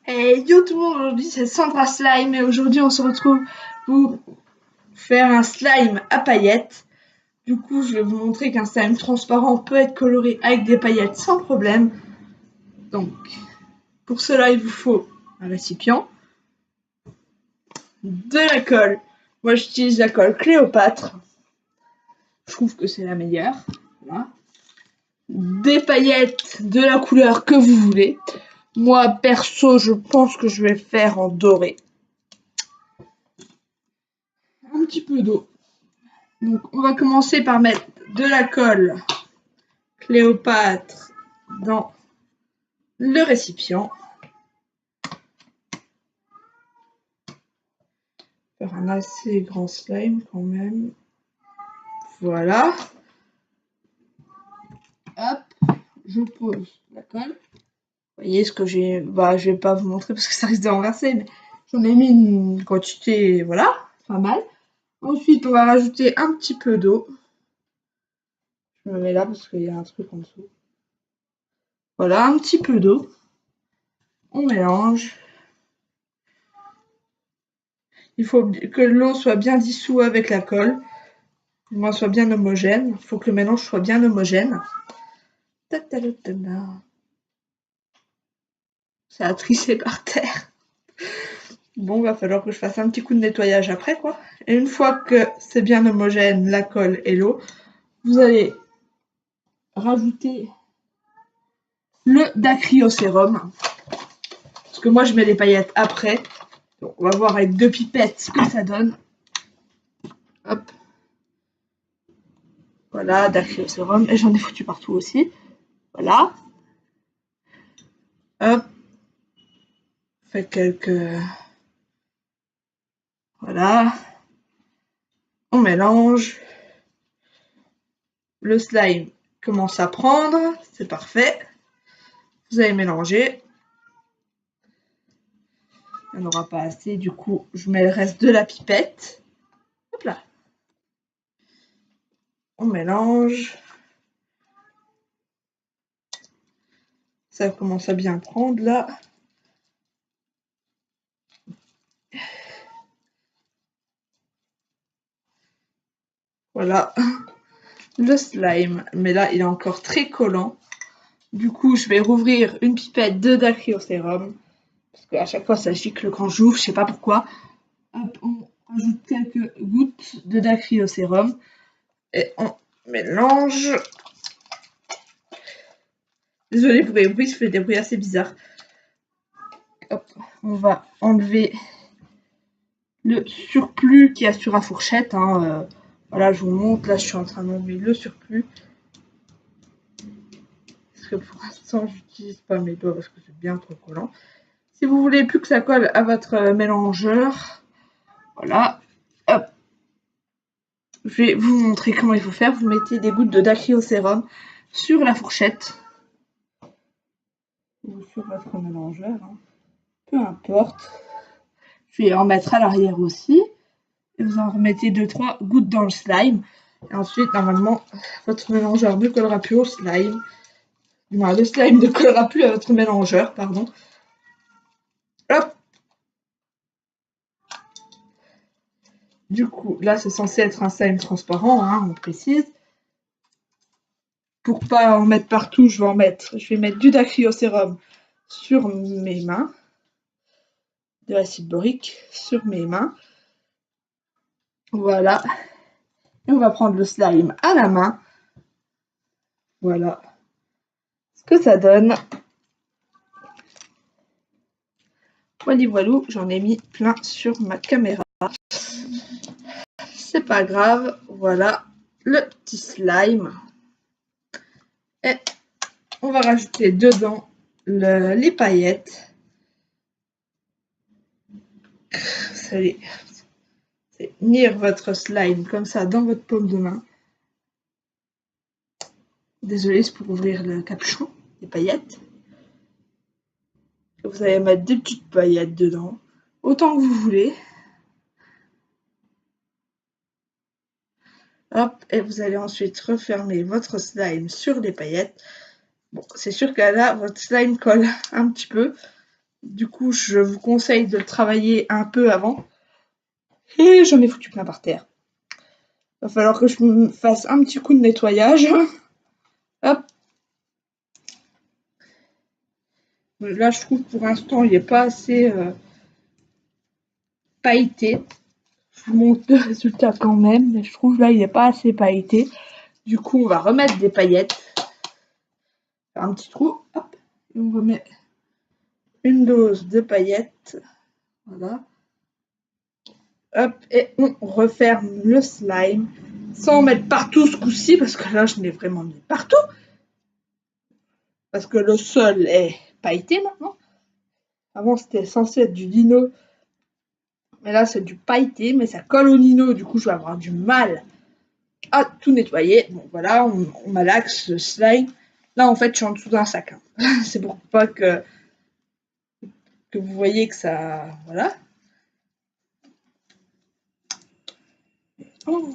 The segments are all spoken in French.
Hey yo tout le monde, aujourd'hui c'est Sandra Slime et aujourd'hui on se retrouve pour faire un slime à paillettes. Du coup je vais vous montrer qu'un slime transparent peut être coloré avec des paillettes sans problème. Donc pour cela il vous faut un récipient, de la colle. Moi j'utilise la colle Cléopâtre, je trouve que c'est la meilleure. Voilà. Des paillettes de la couleur que vous voulez. Moi perso je pense que je vais faire en doré. Un petit peu d'eau. Donc on va commencer par mettre de la colle Cléopâtre dans le récipient. Faire un assez grand slime quand même. Voilà. Hop, je pose la colle. Vous voyez ce que j'ai. Je vais pas vous montrer parce que ça risque de renverser, mais j'en ai mis une quantité, voilà, pas mal. Ensuite, on va rajouter un petit peu d'eau. Je me mets là parce qu'il y a un truc en dessous. Voilà, un petit peu d'eau. On mélange. Il faut que l'eau soit bien dissoute avec la colle. Moi, soit bien homogène. Il faut que le mélange soit bien homogène. Ça a trissé par terre. Bon, va falloir que je fasse un petit coup de nettoyage après, quoi. Et une fois que c'est bien homogène, la colle et l'eau, vous allez rajouter le dacryocérum. Parce que moi, je mets les paillettes après. Donc, on va voir avec 2 pipettes ce que ça donne. Hop. Voilà, dacryocérum. Et j'en ai foutu partout aussi. Voilà. Hop. Faites quelques... Voilà. On mélange. Le slime commence à prendre. C'est parfait. Vous allez mélanger. Il n'y en aura pas assez, du coup, je mets le reste de la pipette. Hop là. On mélange. Ça commence à bien prendre là. Voilà. Le slime. Mais là, il est encore très collant. Du coup, je vais rouvrir une pipette de dacryocérum. Parce qu'à chaque fois, ça gicle quand j'ouvre, je sais pas pourquoi. Hop, on ajoute quelques gouttes de dacryocérum. Et on mélange. Désolée pour les bruits, ça fait des bruits assez bizarres. Hop, on va enlever le surplus qu'il y a sur la fourchette. Voilà, je vous montre. Là, je suis en train d'enlever le surplus. Parce que pour l'instant, j'utilise pas mes doigts parce que c'est bien trop collant. Si vous voulez plus que ça colle à votre mélangeur, voilà. Hop. Je vais vous montrer comment il faut faire. Vous mettez des gouttes de dacryocérum sur la fourchette ou sur votre mélangeur, peu importe. Je vais en mettre à l'arrière aussi. Et vous en remettez 2-3 gouttes dans le slime. Et ensuite, normalement, votre mélangeur ne collera plus au slime. Le slime ne collera plus à votre mélangeur, pardon. Hop. Du coup, là, c'est censé être un slime transparent, on précise. Pour pas en mettre partout, je vais mettre du dacryocérum sur mes mains. De l'acide borique sur mes mains. Voilà. Et on va prendre le slime à la main. Voilà ce que ça donne. Voilà, voilou, j'en ai mis plein sur ma caméra. C'est pas grave. Voilà le petit slime. Et on va rajouter dedans les paillettes. Vous allez tenir votre slime comme ça dans votre paume de main. Désolée, c'est pour ouvrir le capuchon des paillettes. Vous allez mettre des petites paillettes dedans, autant que vous voulez. Hop, et vous allez ensuite refermer votre slime sur les paillettes. Bon, c'est sûr que là, votre slime colle un petit peu. Du coup, je vous conseille de le travailler un peu avant. Et j'en ai foutu plein par terre. Va falloir que je me fasse un petit coup de nettoyage. Hop. Là, je trouve que pour l'instant, il n'est pas assez pailleté. Je vous montre le résultat quand même, mais je trouve là, il n'est pas assez pailleté. Du coup, on va remettre des paillettes. Faire un petit trou. Hop. Et on remet une dose de paillettes. Voilà. Hop. Et on referme le slime. Sans en mettre partout ce coup-ci, parce que là, je l'ai vraiment mis partout. Parce que le sol est pailleté maintenant. Avant, c'était censé être du lino. Mais là, c'est du pailleté, mais ça colle au lino. Du coup, je vais avoir du mal à tout nettoyer. Bon, voilà, on malaxe le slime. Là, en fait, je suis en dessous d'un sac. Hein. C'est pour pas que vous voyez que ça... Voilà. Oh.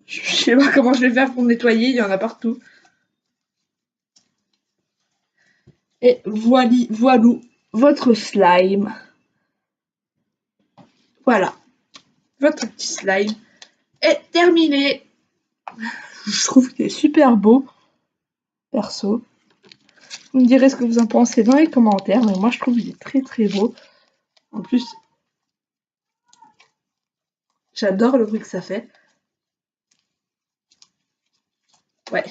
Je sais pas comment je vais faire pour nettoyer. Il y en a partout. Et voilou, votre slime. Voilà. Votre petit slime est terminé. Je trouve qu'il est super beau. Perso. Vous me direz ce que vous en pensez dans les commentaires. Mais moi, je trouve qu'il est très très beau. En plus, j'adore le bruit que ça fait. Ouais.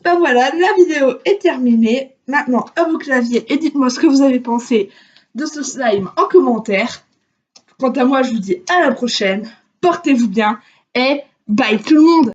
Ben voilà, la vidéo est terminée. Maintenant, à vos claviers et dites-moi ce que vous avez pensé de ce slime en commentaire. Quant à moi, je vous dis à la prochaine. Portez-vous bien et bye tout le monde!